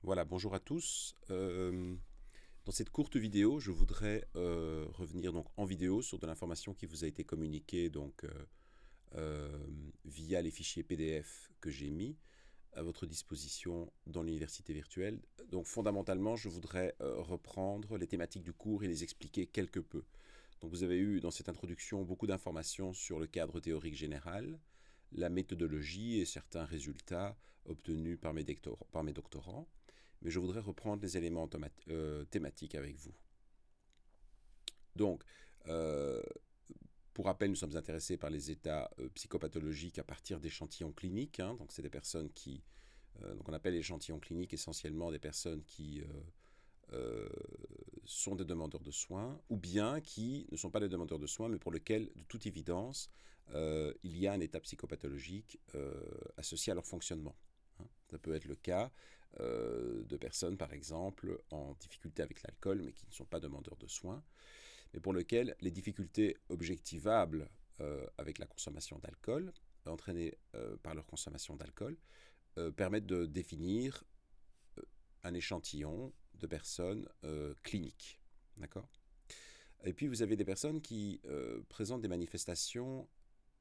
Voilà, bonjour à tous. Dans cette courte vidéo, je voudrais revenir donc en vidéo sur de l'information qui vous a été communiquée via les fichiers PDF que j'ai mis à votre disposition dans l'université virtuelle. Donc fondamentalement, je voudrais reprendre les thématiques du cours et les expliquer quelque peu. Donc vous avez eu dans cette introduction beaucoup d'informations sur le cadre théorique général, la méthodologie et certains résultats obtenus par mes doctorants, mais je voudrais reprendre les éléments thématiques avec vous. Donc, pour rappel, nous sommes intéressés par les états psychopathologiques à partir d'échantillons cliniques. Donc, c'est des personnes qui... donc, on appelle l'échantillon clinique essentiellement des personnes qui sont des demandeurs de soins, ou bien qui ne sont pas des demandeurs de soins, mais pour lesquels, de toute évidence, il y a un état psychopathologique associé à leur fonctionnement. Ça peut être le cas de personnes, par exemple, en difficulté avec l'alcool, mais qui ne sont pas demandeurs de soins, mais pour lesquels les difficultés objectivables avec la consommation d'alcool, entraînées par leur consommation d'alcool, permettent de définir un échantillon de personnes cliniques. D'accord ? Et puis vous avez des personnes qui présentent des manifestations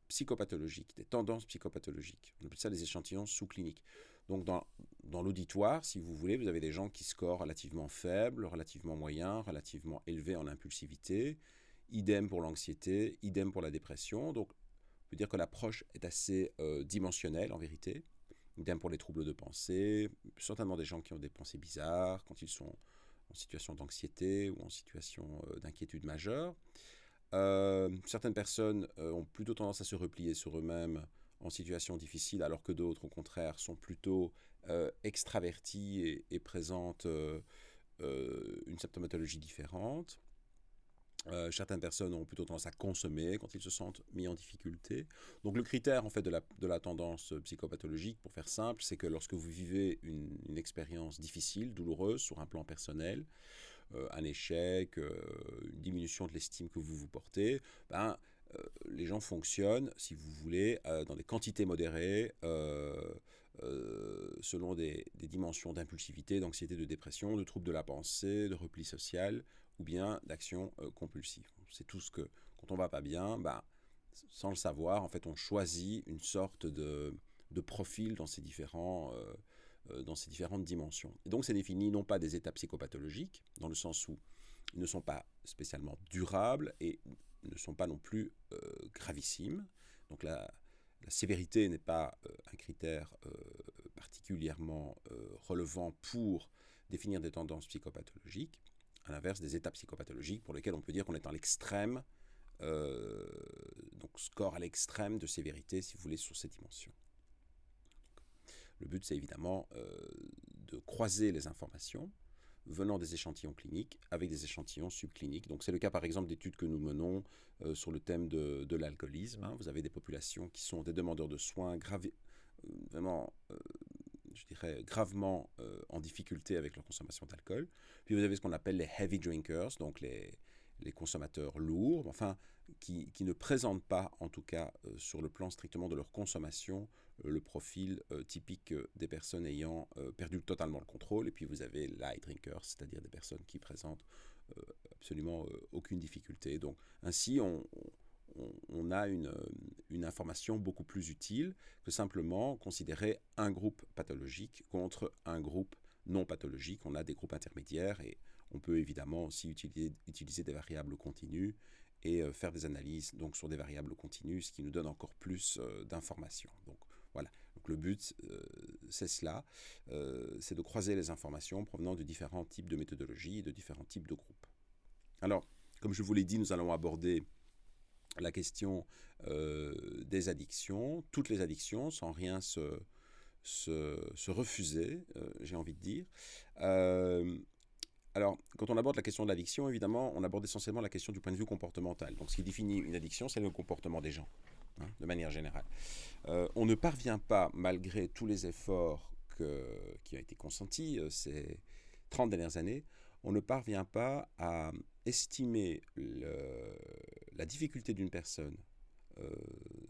psychopathologiques, des tendances psychopathologiques. On appelle ça les échantillons sous-cliniques. Donc dans l'auditoire, si vous voulez, vous avez des gens qui scorent relativement faibles, relativement moyens, relativement élevés en impulsivité. Idem pour l'anxiété, idem pour la dépression. Donc on peut dire que l'approche est assez dimensionnelle en vérité. Idem pour les troubles de pensée, certainement des gens qui ont des pensées bizarres quand ils sont en situation d'anxiété ou en situation d'inquiétude majeure. Certaines personnes ont plutôt tendance à se replier sur eux-mêmes en situation difficile, alors que d'autres, au contraire, sont plutôt extravertis et présentent une symptomatologie différente. Certaines personnes ont plutôt tendance à consommer quand ils se sentent mis en difficulté. Donc le critère en fait de la tendance psychopathologique, pour faire simple, c'est que lorsque vous vivez une expérience difficile, douloureuse sur un plan personnel, un échec, une diminution de l'estime que vous vous portez, les gens fonctionnent, si vous voulez, dans des quantités modérées, selon des dimensions d'impulsivité, d'anxiété, de dépression, de troubles de la pensée, de repli social, ou bien d'action compulsive. C'est tout ce que, quand on va pas bien, sans le savoir, en fait, on choisit une sorte de profil dans ces différentes dimensions. Et donc, c'est défini non pas des états psychopathologiques, dans le sens où ils ne sont pas spécialement durables et ne sont pas non plus gravissimes. Donc, la sévérité n'est pas un critère particulièrement relevant pour définir des tendances psychopathologiques, à l'inverse des états psychopathologiques pour lesquels on peut dire qu'on est dans l'extrême, donc score à l'extrême de sévérité, si vous voulez, sur ces dimensions. Le but, c'est évidemment de croiser les informations venant des échantillons cliniques avec des échantillons subcliniques. Donc c'est le cas par exemple d'études que nous menons sur le thème de l'alcoolisme. Vous avez des populations qui sont des demandeurs de soins vraiment, je dirais, gravement en difficulté avec leur consommation d'alcool. Puis vous avez ce qu'on appelle les heavy drinkers, donc les consommateurs lourds, enfin, qui ne présentent pas, en tout cas sur le plan strictement de leur consommation, le profil typique des personnes ayant perdu totalement le contrôle. Et puis vous avez light drinkers, c'est-à-dire des personnes qui présentent absolument aucune difficulté. Donc ainsi, on a une information beaucoup plus utile que simplement considérer un groupe pathologique contre un groupe non pathologique. On a des groupes intermédiaires et on peut évidemment aussi utiliser des variables continues et faire des analyses donc, sur des variables continues, ce qui nous donne encore plus d'informations. Donc voilà, donc, le but c'est cela, c'est de croiser les informations provenant de différents types de méthodologies et de différents types de groupes. Alors, comme je vous l'ai dit, nous allons aborder la question des addictions, toutes les addictions, sans rien se refuser, j'ai envie de dire. Alors, quand on aborde la question de l'addiction, évidemment, on aborde essentiellement la question du point de vue comportemental. Donc, ce qui définit une addiction, c'est le comportement des gens, de manière générale. On ne parvient pas, malgré tous les efforts qui ont été consentis ces 30 dernières années, on ne parvient pas à estimer la difficulté d'une personne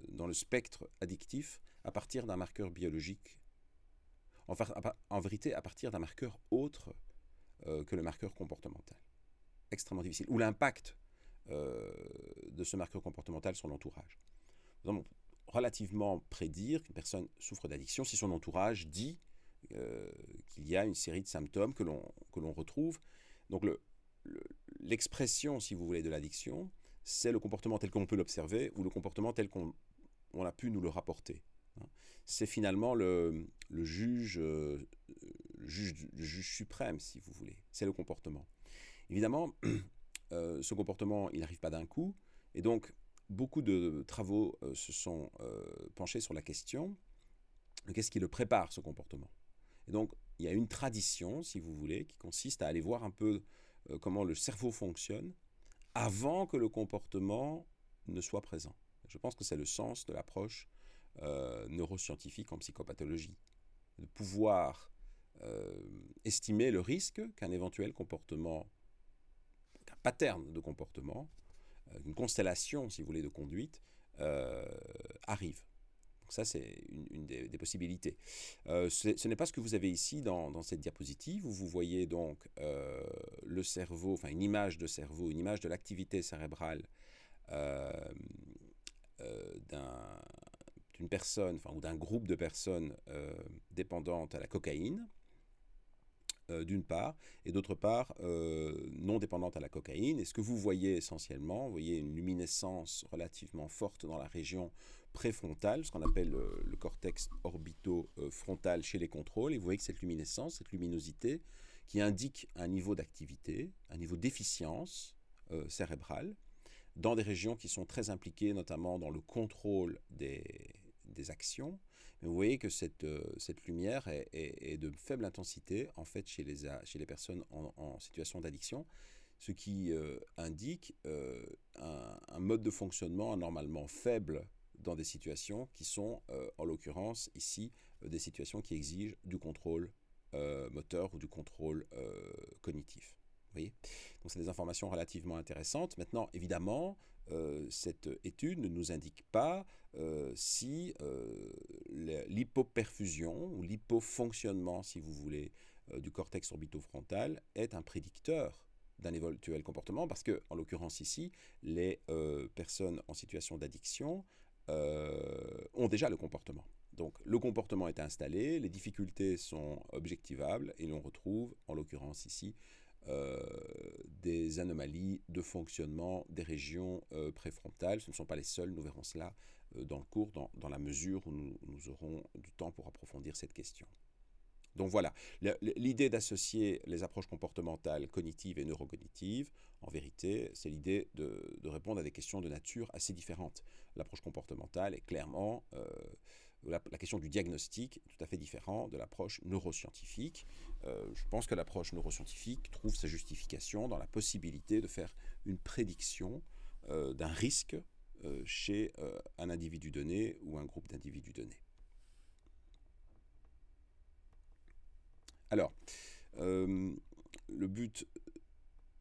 dans le spectre addictif à partir d'un marqueur biologique. en vérité à partir d'un marqueur autre que le marqueur comportemental. Extrêmement difficile. Ou l'impact de ce marqueur comportemental sur l'entourage. Nous allons relativement prédire qu'une personne souffre d'addiction si son entourage dit qu'il y a une série de symptômes que l'on retrouve. Donc l'expression, si vous voulez, de l'addiction, c'est le comportement tel qu'on peut l'observer ou le comportement tel qu'on a pu nous le rapporter. C'est finalement le juge suprême, si vous voulez. C'est le comportement. Évidemment, ce comportement, il n'arrive pas d'un coup. Et donc, beaucoup de travaux se sont penchés sur la question de qu'est-ce qui le prépare, ce comportement. Et donc, il y a une tradition, si vous voulez, qui consiste à aller voir un peu comment le cerveau fonctionne avant que le comportement ne soit présent. Je pense que c'est le sens de l'approche neuroscientifique en psychopathologie. De pouvoir estimer le risque qu'un éventuel comportement, qu'un pattern de comportement, une constellation, si vous voulez, de conduite, arrive. Donc ça, c'est une des possibilités. Ce n'est pas ce que vous avez ici dans cette diapositive, où vous voyez donc le cerveau, enfin une image de cerveau, une image de l'activité cérébrale d'une personne, enfin, ou d'un groupe de personnes dépendantes à la cocaïne, d'une part, et d'autre part, non dépendante à la cocaïne. Et ce que vous voyez essentiellement, vous voyez une luminescence relativement forte dans la région préfrontale, ce qu'on appelle le cortex orbito-frontal chez les contrôles. Et vous voyez que cette luminescence, cette luminosité, qui indique un niveau d'activité, un niveau d'efficience cérébrale, dans des régions qui sont très impliquées, notamment dans le contrôle des actions. Mais vous voyez que cette lumière est de faible intensité, en fait, chez les personnes en situation d'addiction, ce qui indique un mode de fonctionnement anormalement faible dans des situations qui sont, en l'occurrence, ici, des situations qui exigent du contrôle moteur ou du contrôle cognitif. Vous voyez ? Donc, c'est des informations relativement intéressantes. Maintenant, évidemment, cette étude ne nous indique pas si l'hypoperfusion ou l'hypofonctionnement, si vous voulez, du cortex orbitofrontal est un prédicteur d'un éventuel comportement, parce que, en l'occurrence ici, les personnes en situation d'addiction ont déjà le comportement. Donc, le comportement est installé, les difficultés sont objectivables, et l'on retrouve, en l'occurrence ici, des anomalies de fonctionnement des régions préfrontales. Ce ne sont pas les seules, nous verrons cela dans le cours, dans la mesure où nous aurons du temps pour approfondir cette question. Donc voilà, l'idée d'associer les approches comportementales, cognitives et neurocognitives, en vérité, c'est l'idée de répondre à des questions de nature assez différentes. L'approche comportementale est clairement... la question du diagnostic est tout à fait différente de l'approche neuroscientifique. Je pense que l'approche neuroscientifique trouve sa justification dans la possibilité de faire une prédiction d'un risque chez un individu donné ou un groupe d'individus donnés. Alors, le but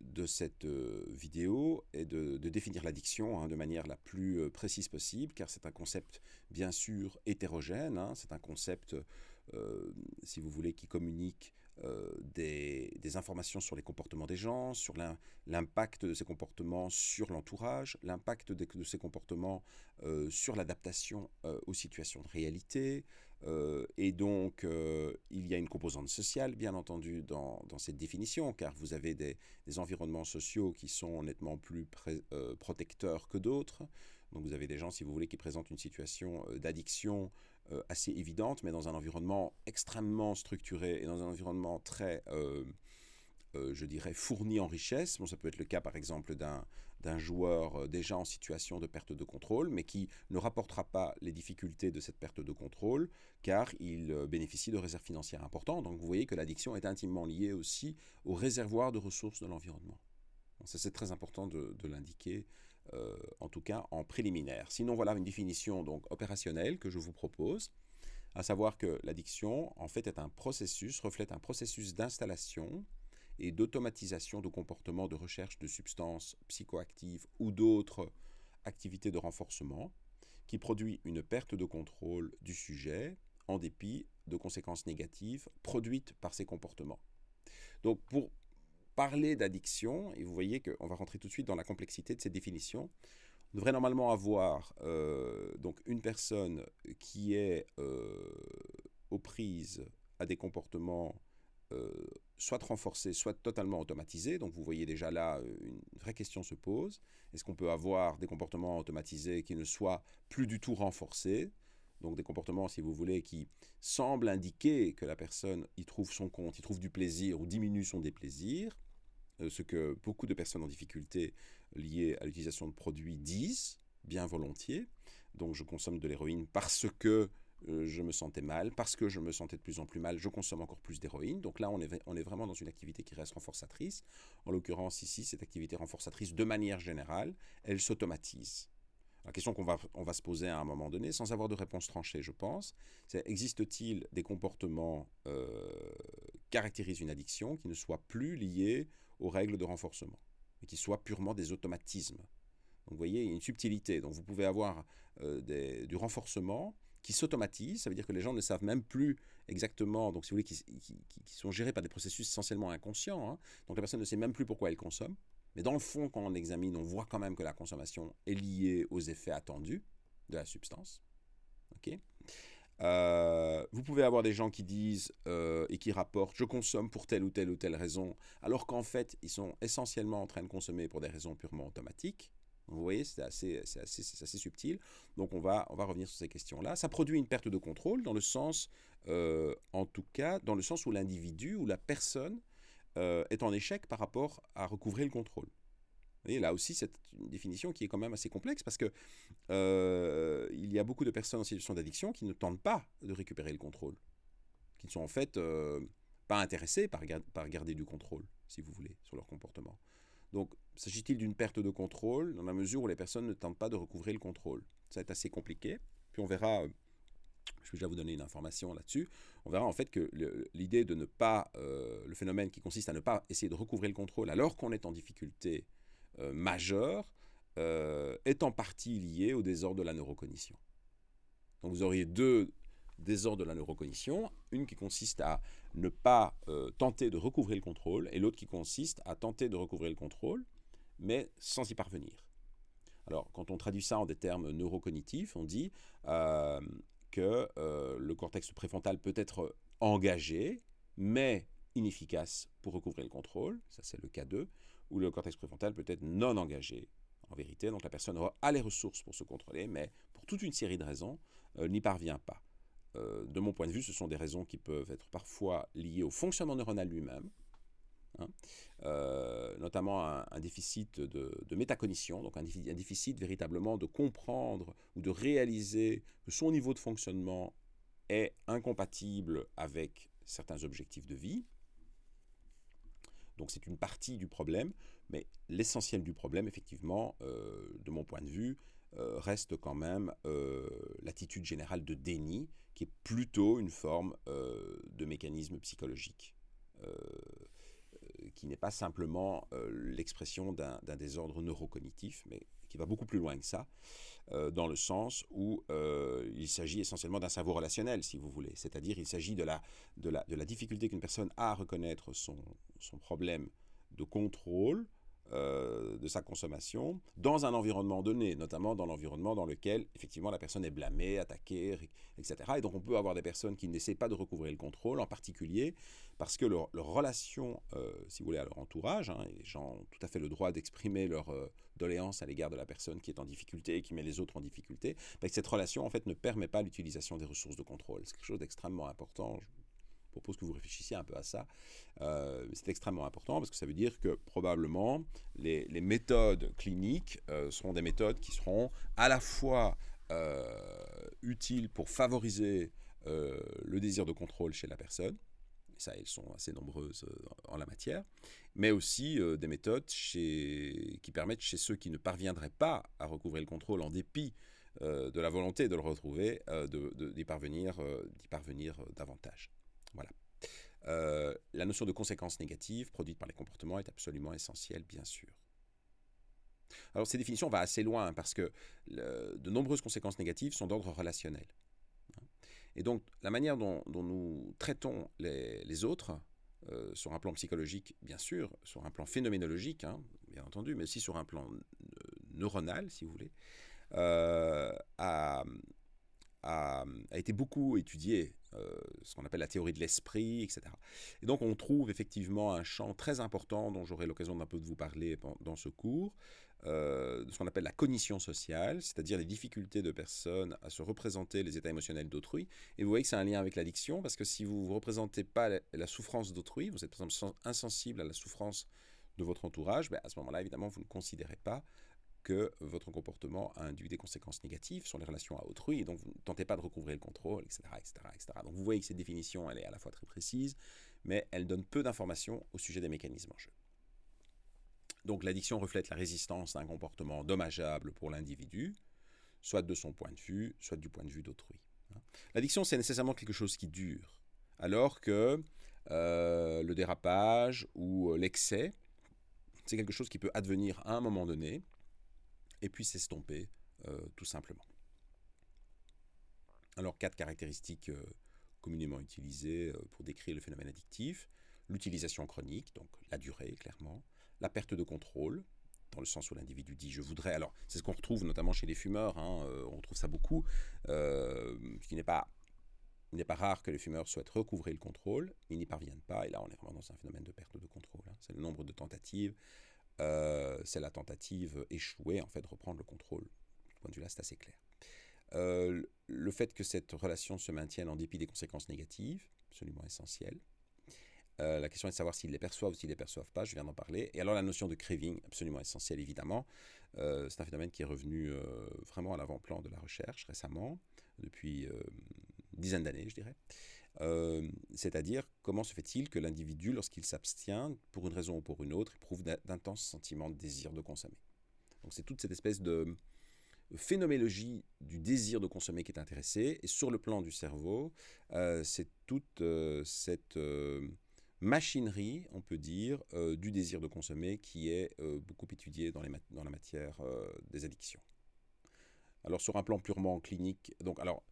de cette vidéo est de définir l'addiction de manière la plus précise possible, car c'est un concept bien sûr hétérogène, c'est un concept, si vous voulez, qui communique des informations sur les comportements des gens, sur l'impact de ces comportements sur l'entourage, l'impact de ces comportements sur l'adaptation aux situations de réalité. Et donc, il y a une composante sociale, bien entendu, dans cette définition, car vous avez des environnements sociaux qui sont nettement plus protecteurs que d'autres. Donc, vous avez des gens, si vous voulez, qui présentent une situation d'addiction assez évidente, mais dans un environnement extrêmement structuré et dans un environnement très, je dirais, fourni en richesse. Bon, ça peut être le cas, par exemple, d'un joueur déjà en situation de perte de contrôle, mais qui ne rapportera pas les difficultés de cette perte de contrôle, car il bénéficie de réserves financières importantes. Donc vous voyez que l'addiction est intimement liée aussi au réservoir de ressources de l'environnement. Donc ça, c'est très important de l'indiquer, en tout cas en préliminaire. Sinon, voilà une définition donc opérationnelle que je vous propose, à savoir que l'addiction, en fait, reflète un processus d'installation et d'automatisation de comportements de recherche de substances psychoactives ou d'autres activités de renforcement qui produit une perte de contrôle du sujet en dépit de conséquences négatives produites par ces comportements. Donc pour parler d'addiction, et vous voyez qu'on va rentrer tout de suite dans la complexité de cette définition, on devrait normalement avoir donc une personne qui est aux prises à des comportements soit renforcés, soit totalement automatisés. Donc vous voyez déjà là, une vraie question se pose. Est-ce qu'on peut avoir des comportements automatisés qui ne soient plus du tout renforcés? Donc des comportements, si vous voulez, qui semblent indiquer que la personne y trouve son compte, y trouve du plaisir ou diminue son déplaisir, ce que beaucoup de personnes en difficulté liées à l'utilisation de produits disent, bien volontiers. Donc je consomme de l'héroïne parce que je me sentais mal, parce que je me sentais de plus en plus mal, je consomme encore plus d'héroïne. Donc là, on est vraiment dans une activité qui reste renforçatrice. En l'occurrence ici, cette activité renforçatrice, de manière générale, elle s'automatise. La question on va se poser à un moment donné, sans avoir de réponse tranchée, je pense, c'est existe-t-il des comportements caractérisent une addiction qui ne soient plus liés aux règles de renforcement, et qui soient purement des automatismes. Donc vous voyez, il y a une subtilité. Donc vous pouvez avoir du renforcement qui s'automatise, ça veut dire que les gens ne savent même plus exactement, donc si vous voulez, qui sont gérés par des processus essentiellement inconscients, hein. Donc la personne ne sait même plus pourquoi elle consomme. Mais dans le fond, quand on examine, on voit quand même que la consommation est liée aux effets attendus de la substance. Okay. Vous pouvez avoir des gens qui disent et qui rapportent « je consomme pour telle ou telle raison », alors qu'en fait, ils sont essentiellement en train de consommer pour des raisons purement automatiques. Vous voyez, c'est assez subtil. Donc on va revenir sur ces questions-là. Ça produit une perte de contrôle dans le sens, en tout cas, dans le sens où l'individu ou la personne est en échec par rapport à recouvrer le contrôle. Vous voyez, là aussi, c'est une définition qui est quand même assez complexe parce que il y a beaucoup de personnes en situation d'addiction qui ne tentent pas de récupérer le contrôle, qui ne sont en fait pas intéressés par garder du contrôle, si vous voulez, sur leur comportement. Donc, s'agit-il d'une perte de contrôle dans la mesure où les personnes ne tentent pas de recouvrer le contrôle? Ça va être assez compliqué. Puis on verra, je vais déjà vous donner une information là-dessus, on verra en fait que l'idée de ne pas, le phénomène qui consiste à ne pas essayer de recouvrer le contrôle alors qu'on est en difficulté majeure, est en partie lié au désordre de la neurocognition. Donc vous auriez deux désordres de la neurocognition, une qui consiste à ne pas tenter de recouvrer le contrôle, et l'autre qui consiste à tenter de recouvrer le contrôle, mais sans y parvenir. Alors, quand on traduit ça en des termes neurocognitifs, on dit que le cortex préfrontal peut être engagé, mais inefficace pour recouvrer le contrôle, ça c'est le cas 2, ou le cortex préfrontal peut être non engagé, en vérité, donc la personne a les ressources pour se contrôler, mais pour toute une série de raisons, n'y parvient pas. De mon point de vue, ce sont des raisons qui peuvent être parfois liées au fonctionnement neuronal lui-même, hein, notamment un déficit de métacognition, donc un déficit véritablement de comprendre ou de réaliser que son niveau de fonctionnement est incompatible avec certains objectifs de vie. Donc c'est une partie du problème, mais l'essentiel du problème, effectivement, de mon point de vue, reste quand même l'attitude générale de déni, qui est plutôt une forme de mécanisme psychologique, qui n'est pas simplement l'expression d'un désordre neurocognitif, mais qui va beaucoup plus loin que ça, dans le sens où il s'agit essentiellement d'un cerveau relationnel, si vous voulez. C'est-à-dire il s'agit de la difficulté qu'une personne a à reconnaître son problème de contrôle de sa consommation dans un environnement donné, notamment dans l'environnement dans lequel effectivement la personne est blâmée, attaquée, etc. Et donc on peut avoir des personnes qui n'essaient pas de recouvrer le contrôle, en particulier parce que leur relation, si vous voulez, à leur entourage, hein, et les gens ont tout à fait le droit d'exprimer leur doléance à l'égard de la personne qui est en difficulté et qui met les autres en difficulté, mais que cette relation en fait ne permet pas l'utilisation des ressources de contrôle. C'est quelque chose d'extrêmement important. Je propose que vous réfléchissiez un peu à ça. C'est extrêmement important parce que ça veut dire que probablement les méthodes cliniques seront des méthodes qui seront à la fois utiles pour favoriser le désir de contrôle chez la personne, et ça elles sont assez nombreuses en la matière, mais aussi des méthodes qui permettent chez ceux qui ne parviendraient pas à recouvrer le contrôle en dépit de la volonté de le retrouver, d'y parvenir davantage. Voilà. La notion de conséquences négatives produites par les comportements est absolument essentielle, bien sûr. Alors, ces définitions vont assez loin parce que de nombreuses conséquences négatives sont d'ordre relationnel. Et donc, la manière dont nous traitons les autres, sur un plan psychologique, bien sûr, sur un plan phénoménologique, hein, bien entendu, mais aussi sur un plan neuronal, si vous voulez, euh, a, a été beaucoup étudié, ce qu'on appelle la théorie de l'esprit, etc. Et donc on trouve effectivement un champ très important dont j'aurai l'occasion d'un peu de vous parler dans ce cours, de ce qu'on appelle la cognition sociale, c'est-à-dire les difficultés de personnes à se représenter les états émotionnels d'autrui. Et vous voyez que c'est un lien avec l'addiction, parce que si vous ne vous représentez pas la souffrance d'autrui, vous êtes par exemple insensible à la souffrance de votre entourage, ben à ce moment-là, évidemment, vous ne considérez pas que votre comportement a induit des conséquences négatives sur les relations à autrui, et donc vous ne tentez pas de recouvrer le contrôle, etc., etc., etc. Donc vous voyez que cette définition, elle est à la fois très précise, mais elle donne peu d'informations au sujet des mécanismes en jeu. Donc l'addiction reflète la résistance à un comportement dommageable pour l'individu, soit de son point de vue, soit du point de vue d'autrui. L'addiction, c'est nécessairement quelque chose qui dure, alors que le dérapage ou l'excès, c'est quelque chose qui peut advenir à un moment donné, et puis s'estomper tout simplement. Alors, 4 caractéristiques communément utilisées pour décrire le phénomène addictif. L'utilisation chronique, donc la durée, clairement. La perte de contrôle, dans le sens où l'individu dit « je voudrais ». Alors, c'est ce qu'on retrouve notamment chez les fumeurs, hein, on retrouve ça beaucoup, ce qui n'est pas... Il n'est pas rare que les fumeurs souhaitent recouvrer le contrôle, ils n'y parviennent pas, et là on est vraiment dans un phénomène de perte de contrôle. Hein. C'est le nombre de tentatives, c'est la tentative échouée en fait de reprendre le contrôle. De ce point de vue-là, c'est assez clair. Le fait que cette relation se maintienne en dépit des conséquences négatives, absolument essentiel. La question est de savoir s'ils les perçoivent ou s'ils ne les perçoivent pas, je viens d'en parler. Et alors la notion de craving, absolument essentielle évidemment. C'est un phénomène qui est revenu vraiment à l'avant-plan de la recherche récemment, depuis une dizaine d'années je dirais. C'est-à-dire comment se fait-il que l'individu, lorsqu'il s'abstient, pour une raison ou pour une autre, éprouve d'intenses sentiments de désir de consommer. Donc c'est toute cette espèce de phénoménologie du désir de consommer qui est intéressée, et sur le plan du cerveau, c'est toute cette machinerie, on peut dire, du désir de consommer qui est beaucoup étudiée dans la matière des addictions. Alors sur un plan purement clinique, donc alors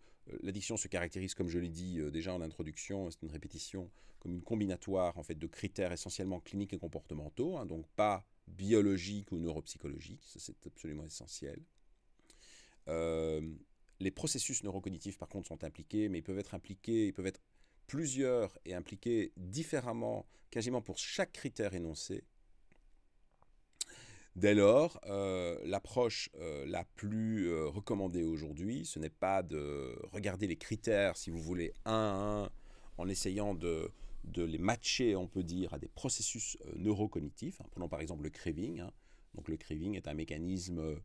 l'addiction se caractérise, comme je l'ai dit déjà en introduction, c'est une répétition, comme une combinatoire en fait de critères essentiellement cliniques et comportementaux, hein, donc pas biologiques ou neuropsychologiques, ça c'est absolument essentiel. Les processus neurocognitifs par contre sont impliqués, mais ils peuvent être plusieurs et impliqués différemment, quasiment pour chaque critère énoncé. Dès lors, l'approche la plus recommandée aujourd'hui, ce n'est pas de regarder les critères, si vous voulez, un à un, en essayant de les matcher, on peut dire, à des processus neurocognitifs. Prenons par exemple le craving. Hein. Donc le craving est un mécanisme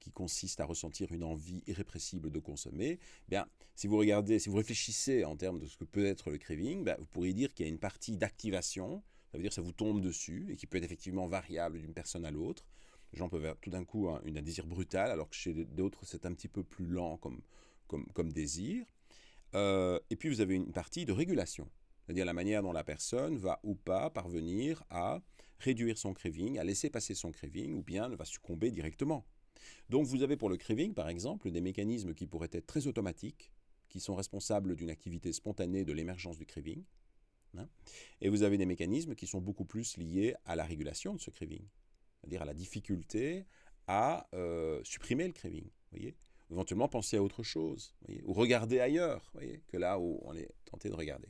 qui consiste à ressentir une envie irrépressible de consommer. Bien, si vous réfléchissez en termes de ce que peut être le craving, bien, vous pourriez dire qu'il y a une partie d'activation. Ça veut dire que ça vous tombe dessus et qui peut être effectivement variable d'une personne à l'autre. Les gens peuvent avoir tout d'un coup un désir brutal, alors que chez d'autres, c'est un petit peu plus lent comme désir. Et puis, vous avez une partie de régulation, c'est-à-dire la manière dont la personne va ou pas parvenir à réduire son craving, à laisser passer son craving, ou bien ne va succomber directement. Donc, vous avez pour le craving, par exemple, des mécanismes qui pourraient être très automatiques, qui sont responsables d'une activité spontanée de l'émergence du craving. Hein. Et vous avez des mécanismes qui sont beaucoup plus liés à la régulation de ce craving, c'est-à-dire à la difficulté à supprimer le craving, voyez, éventuellement penser à autre chose, voyez, ou regarder ailleurs, voyez, que là où on est tenté de regarder.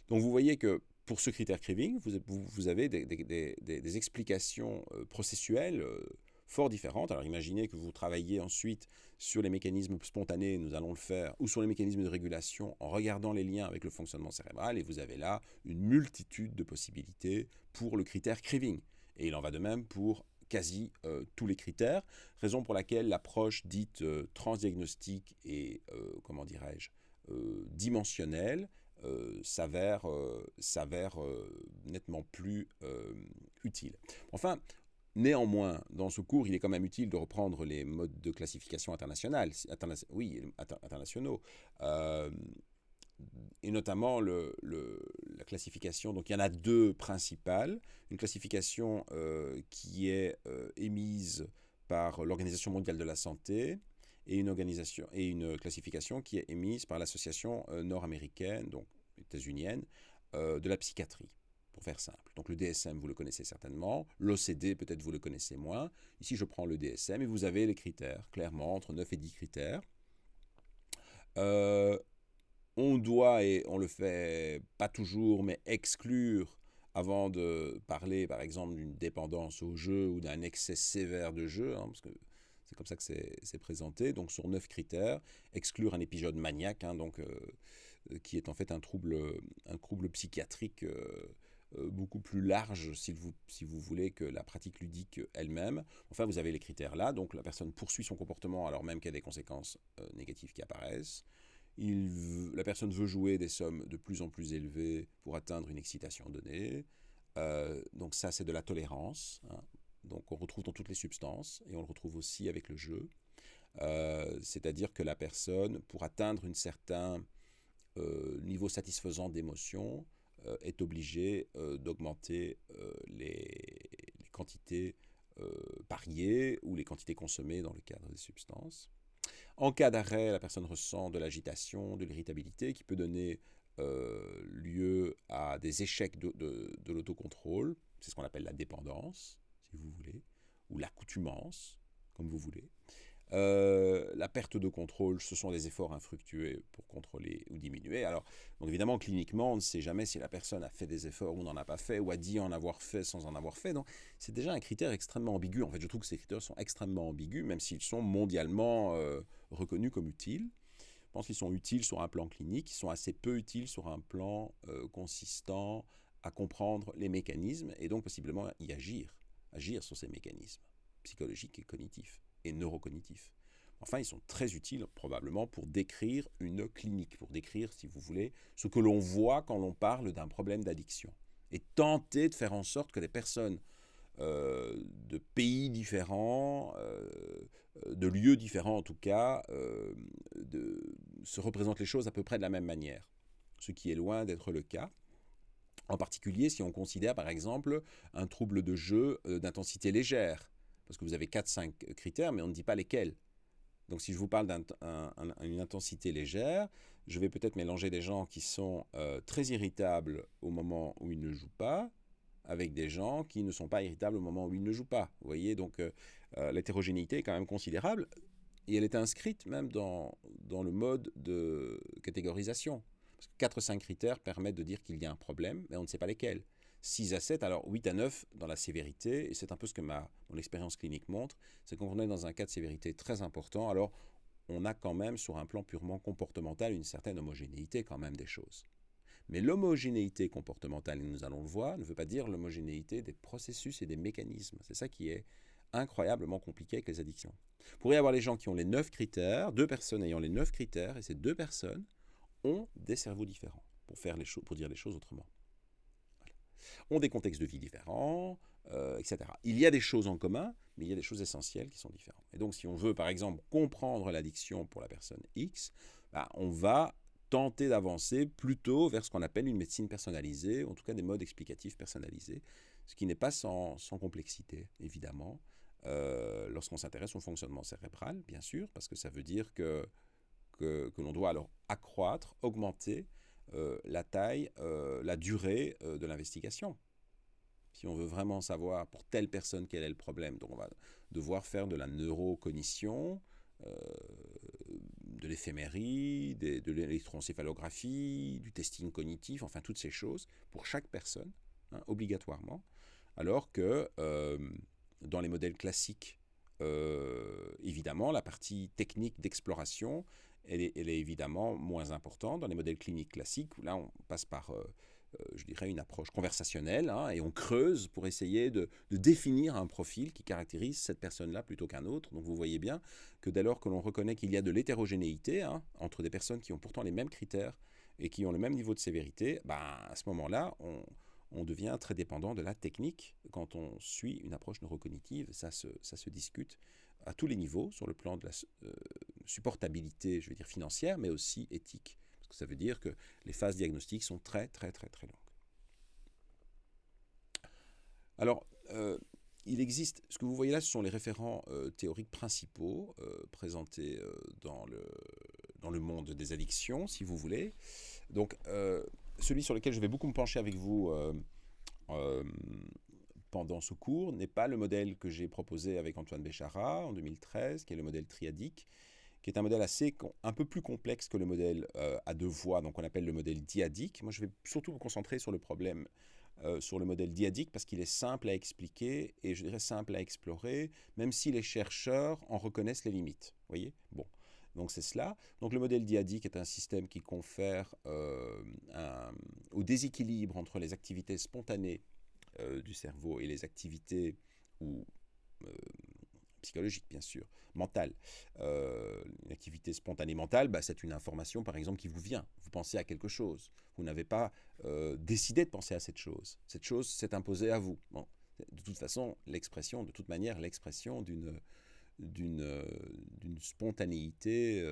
Donc vous voyez que pour ce critère craving, vous avez des explications processuelles fort différentes. Alors imaginez que vous travaillez ensuite sur les mécanismes spontanés, nous allons le faire, ou sur les mécanismes de régulation en regardant les liens avec le fonctionnement cérébral, et vous avez là une multitude de possibilités pour le critère craving. Et il en va de même pour quasi tous les critères, raison pour laquelle l'approche dite transdiagnostique et, comment dirais-je, dimensionnelle s'avère nettement plus utile. Enfin, néanmoins, dans ce cours, il est quand même utile de reprendre les modes de classification internationaux, et notamment la classification. Donc, il y en a deux principales. Une classification qui est émise par l'Organisation mondiale de la santé et une organisation et une classification qui est émise par l'association nord-américaine, donc états-unienne, de la psychiatrie, pour faire simple. Donc le DSM, vous le connaissez certainement, l'OCD, peut-être vous le connaissez moins. Ici, je prends le DSM et vous avez les critères, clairement, entre 9 et 10 critères. On doit, et on le fait pas toujours, mais exclure avant de parler, par exemple, d'une dépendance au jeu ou d'un excès sévère de jeu, hein, parce que c'est comme ça que c'est présenté. Donc sur 9 critères, exclure un épisode maniaque, hein, donc, qui est en fait un trouble psychiatrique beaucoup plus large, si vous voulez, que la pratique ludique elle-même. Enfin, vous avez les critères là, donc la personne poursuit son comportement alors même qu'il y a des conséquences négatives qui apparaissent. La personne veut jouer des sommes de plus en plus élevées pour atteindre une excitation donnée. Donc ça, c'est de la tolérance, hein. Donc on retrouve dans toutes les substances et on le retrouve aussi avec le jeu. C'est-à-dire que la personne, pour atteindre un certain niveau satisfaisant d'émotion, est obligée d'augmenter les quantités pariées ou les quantités consommées dans le cadre des substances. En cas d'arrêt, la personne ressent de l'agitation, de l'irritabilité qui peut donner lieu à des échecs de l'autocontrôle. C'est ce qu'on appelle la dépendance, si vous voulez, ou l'accoutumance, comme vous voulez. La perte de contrôle, ce sont des efforts infructueux pour contrôler ou diminuer. Alors, donc évidemment, cliniquement, on ne sait jamais si la personne a fait des efforts ou n'en a pas fait, ou a dit en avoir fait sans en avoir fait. Donc, c'est déjà un critère extrêmement ambigu. En fait, je trouve que ces critères sont extrêmement ambigus, même s'ils sont mondialement reconnus comme utiles. Je pense qu'ils sont utiles sur un plan clinique, ils sont assez peu utiles sur un plan consistant à comprendre les mécanismes et donc possiblement y agir sur ces mécanismes psychologiques et cognitifs et neurocognitifs. Enfin, ils sont très utiles probablement pour décrire une clinique, pour décrire, si vous voulez, ce que l'on voit quand l'on parle d'un problème d'addiction. Et tenter de faire en sorte que les personnes de pays différents, de lieux différents en tout cas, se représentent les choses à peu près de la même manière. Ce qui est loin d'être le cas. En particulier si on considère par exemple un trouble de jeu d'intensité légère. Parce que vous avez 4-5 critères, mais on ne dit pas lesquels. Donc si je vous parle d'une intensité légère, je vais peut-être mélanger des gens qui sont très irritables au moment où ils ne jouent pas, avec des gens qui ne sont pas irritables au moment où ils ne jouent pas. Vous voyez, donc l'hétérogénéité est quand même considérable, et elle est inscrite même dans le mode de catégorisation. Parce que 4-5 critères permettent de dire qu'il y a un problème, mais on ne sait pas lesquels. 6 à 7, alors 8 à 9 dans la sévérité, et c'est un peu ce que mon expérience clinique montre, c'est qu'on est dans un cas de sévérité très important, alors on a quand même sur un plan purement comportemental une certaine homogénéité quand même des choses. Mais l'homogénéité comportementale, et nous allons le voir, ne veut pas dire l'homogénéité des processus et des mécanismes. C'est ça qui est incroyablement compliqué avec les addictions. Vous pourriez avoir les gens qui ont les 9 critères, 2 personnes ayant les 9 critères, et ces 2 personnes ont des cerveaux différents, pour dire les choses autrement. Ont des contextes de vie différents, etc. Il y a des choses en commun, mais il y a des choses essentielles qui sont différentes. Et donc, si on veut, par exemple, comprendre l'addiction pour la personne X, on va tenter d'avancer plutôt vers ce qu'on appelle une médecine personnalisée, en tout cas des modes explicatifs personnalisés, ce qui n'est pas sans complexité, évidemment, lorsqu'on s'intéresse au fonctionnement cérébral, bien sûr, parce que ça veut dire que l'on doit alors accroître, augmenter la taille, la durée de l'investigation. Si on veut vraiment savoir pour telle personne quel est le problème, donc on va devoir faire de la neurocognition, de l'éphémérie, de l'électroencéphalographie, du testing cognitif, enfin toutes ces choses pour chaque personne, hein, obligatoirement, alors que dans les modèles classiques, évidemment, la partie technique d'exploration, elle est évidemment moins importante. Dans les modèles cliniques classiques, là, on passe par, je dirais, une approche conversationnelle, hein, et on creuse pour essayer de définir un profil qui caractérise cette personne-là plutôt qu'un autre. Donc vous voyez bien que dès lors que l'on reconnaît qu'il y a de l'hétérogénéité, hein, entre des personnes qui ont pourtant les mêmes critères et qui ont le même niveau de sévérité, à ce moment-là, on devient très dépendant de la technique quand on suit une approche neurocognitive. Ça se discute à tous les niveaux, sur le plan de la supportabilité, je veux dire financière, mais aussi éthique. Parce que ça veut dire que les phases diagnostiques sont très, très, très, très longues. Alors, il existe, ce que vous voyez là, ce sont les référents théoriques principaux présentés dans le monde des addictions, si vous voulez. Donc, celui sur lequel je vais beaucoup me pencher avec vous euh, pendant ce cours n'est pas le modèle que j'ai proposé avec Antoine Béchara en 2013, qui est le modèle triadique, qui est un modèle un peu plus complexe que le modèle à deux voies, donc on appelle le modèle diadique. Moi, je vais surtout me concentrer sur le problème, sur le modèle diadique, parce qu'il est simple à expliquer et je dirais simple à explorer, même si les chercheurs en reconnaissent les limites. Vous voyez ? Bon. Donc c'est cela. Donc le modèle diadique est un système qui confère au déséquilibre entre les activités spontanées du cerveau et les activités ou euh, psychologiques, bien sûr, mentales. Une activité spontanée mentale, bah, c'est une information, par exemple, qui vous vient. Vous pensez à quelque chose. Vous n'avez pas décidé de penser à cette chose. Cette chose s'est imposée à vous. Bon. De toute façon, l'expression d'une spontanéité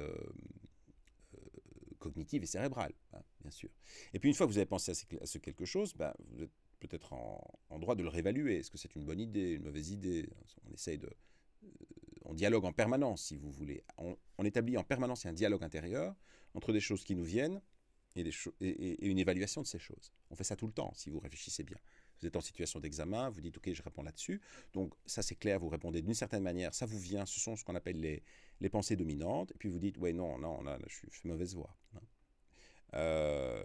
cognitive et cérébrale, hein, bien sûr. Et puis une fois que vous avez pensé à ce quelque chose, bah, vous êtes peut-être en droit de le réévaluer. Est-ce que c'est une bonne idée, une mauvaise idée? On essaye de... On dialogue en permanence, si vous voulez. On établit en permanence un dialogue intérieur entre des choses qui nous viennent et une évaluation de ces choses. On fait ça tout le temps, si vous réfléchissez bien. Vous êtes en situation d'examen, vous dites « Ok, je réponds là-dessus ». Donc ça, c'est clair, vous répondez d'une certaine manière. Ça vous vient, ce sont ce qu'on appelle les pensées dominantes. Et puis vous dites « Ouais, non, là, je fais mauvaise voie hein. ».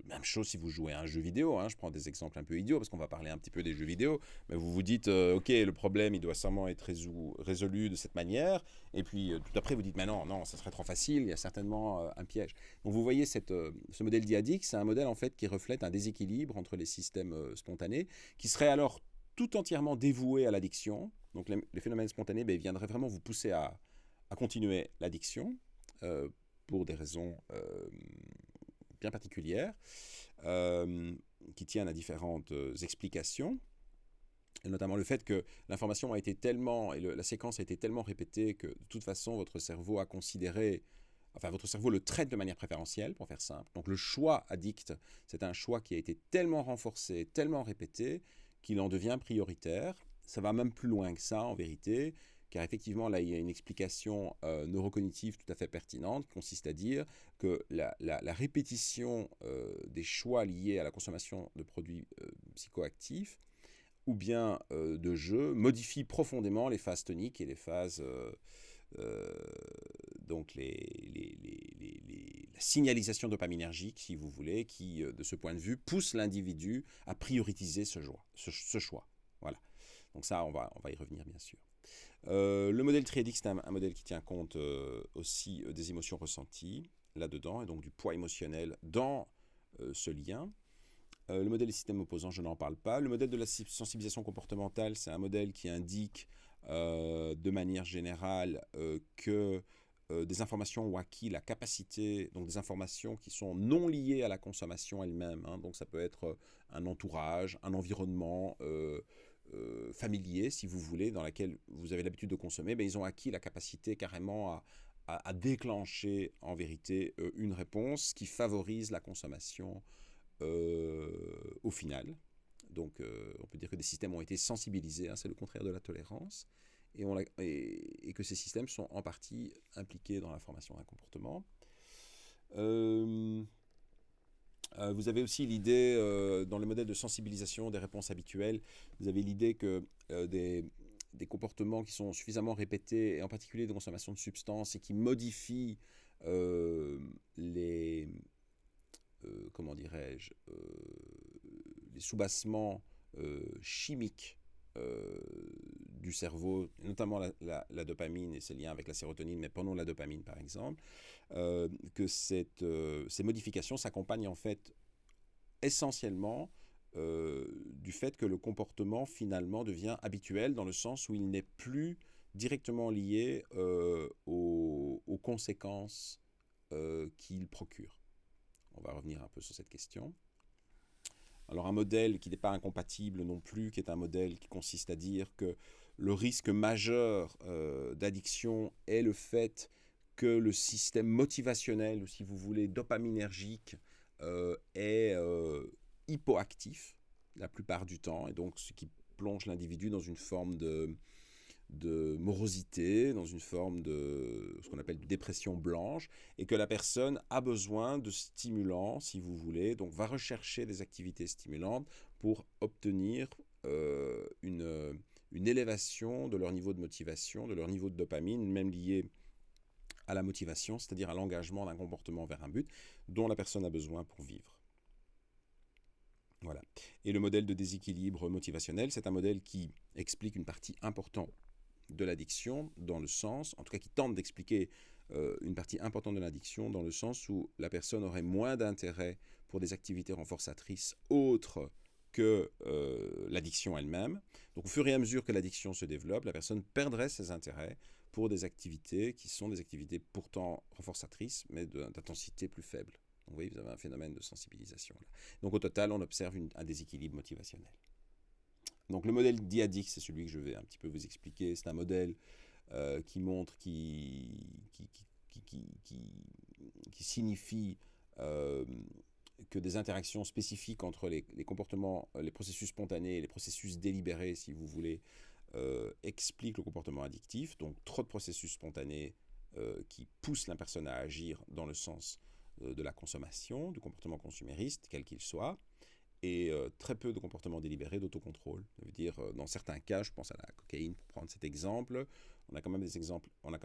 Même chose si vous jouez à un jeu vidéo, hein, je prends des exemples un peu idiots parce qu'on va parler un petit peu des jeux vidéo, mais vous vous dites ok, le problème il doit sûrement être résolu de cette manière, et puis tout après vous dites mais non, ça serait trop facile, il y a certainement un piège. Donc vous voyez ce modèle diadique, c'est un modèle en fait qui reflète un déséquilibre entre les systèmes spontanés, qui serait alors tout entièrement dévoué à l'addiction. Donc les phénomènes spontanés viendraient vraiment vous pousser à continuer l'addiction pour des raisons bien particulières, qui tiennent à différentes explications, et notamment le fait que l'information a été tellement, et la séquence a été tellement répétée que de toute façon votre cerveau a considéré, enfin votre cerveau le traite de manière préférentielle, pour faire simple. Donc le choix addict, c'est un choix qui a été tellement renforcé, tellement répété, qu'il en devient prioritaire. Ça va même plus loin que ça en vérité, car effectivement, là, il y a une explication neurocognitive tout à fait pertinente, qui consiste à dire que la répétition des choix liés à la consommation de produits psychoactifs ou bien de jeux modifie profondément les phases toniques et les phases... donc la signalisation dopaminergique, si vous voulez, qui, de ce point de vue, pousse l'individu à prioriser ce choix. Voilà. Donc ça, on va y revenir, bien sûr. Le modèle triadique, c'est un modèle qui tient compte aussi des émotions ressenties là-dedans, et donc du poids émotionnel dans ce lien. Le modèle des systèmes opposants, je n'en parle pas. Le modèle de la sensibilisation comportementale, c'est un modèle qui indique de manière générale que des informations ont acquis la capacité, donc des informations qui sont non liées à la consommation elle-même, hein, donc ça peut être un entourage, un environnement familier, si vous voulez, dans lequel vous avez l'habitude de consommer, ils ont acquis la capacité carrément à déclencher en vérité une réponse qui favorise la consommation au final. Donc on peut dire que des systèmes ont été sensibilisés, hein, c'est le contraire de la tolérance, et que ces systèmes sont en partie impliqués dans la formation d'un comportement. Vous avez aussi l'idée, dans le modèle de sensibilisation des réponses habituelles, vous avez l'idée que des comportements qui sont suffisamment répétés, et en particulier de consommation de substances, et qui modifient les comment dirais-je, les soubassements chimiques du cerveau, notamment la dopamine et ses liens avec la sérotonine, mais prenons la dopamine par exemple, que ces modifications s'accompagnent en fait essentiellement du fait que le comportement finalement devient habituel, dans le sens où il n'est plus directement lié aux conséquences qu'il procure. On va revenir un peu sur cette question. Alors un modèle qui n'est pas incompatible non plus, qui est un modèle qui consiste à dire que le risque majeur d'addiction est le fait que le système motivationnel, ou si vous voulez dopaminergique, est hypoactif la plupart du temps, et donc ce qui plonge l'individu dans une forme de morosité, dans une forme de ce qu'on appelle de dépression blanche, et que la personne a besoin de stimulants, si vous voulez, donc va rechercher des activités stimulantes pour obtenir une élévation de leur niveau de motivation, de leur niveau de dopamine, même lié à la motivation, c'est-à-dire à l'engagement d'un comportement vers un but dont la personne a besoin pour vivre. Voilà. Et le modèle de déséquilibre motivationnel, c'est un modèle qui explique une partie importante de l'addiction, dans le sens, en tout cas qui tente d'expliquer une partie importante de l'addiction, dans le sens où la personne aurait moins d'intérêt pour des activités renforçatrices autres que l'addiction elle-même. Donc au fur et à mesure que l'addiction se développe, la personne perdrait ses intérêts pour des activités qui sont des activités pourtant renforçatrices, mais d'intensité plus faible. Donc vous voyez, vous avez un phénomène de sensibilisation là. Donc au total, on observe un déséquilibre motivationnel. Donc le modèle Diadic, c'est celui que je vais un petit peu vous expliquer. C'est un modèle qui montre, qui signifie que des interactions spécifiques entre les comportements, les processus spontanés et les processus délibérés, si vous voulez, expliquent le comportement addictif. Donc trop de processus spontanés qui poussent la personne à agir dans le sens de la consommation, du comportement consumériste, quel qu'il soit, et très peu de comportements délibérés d'autocontrôle. Ça veut dire, dans certains cas, je pense à la cocaïne pour prendre cet exemple, on a quand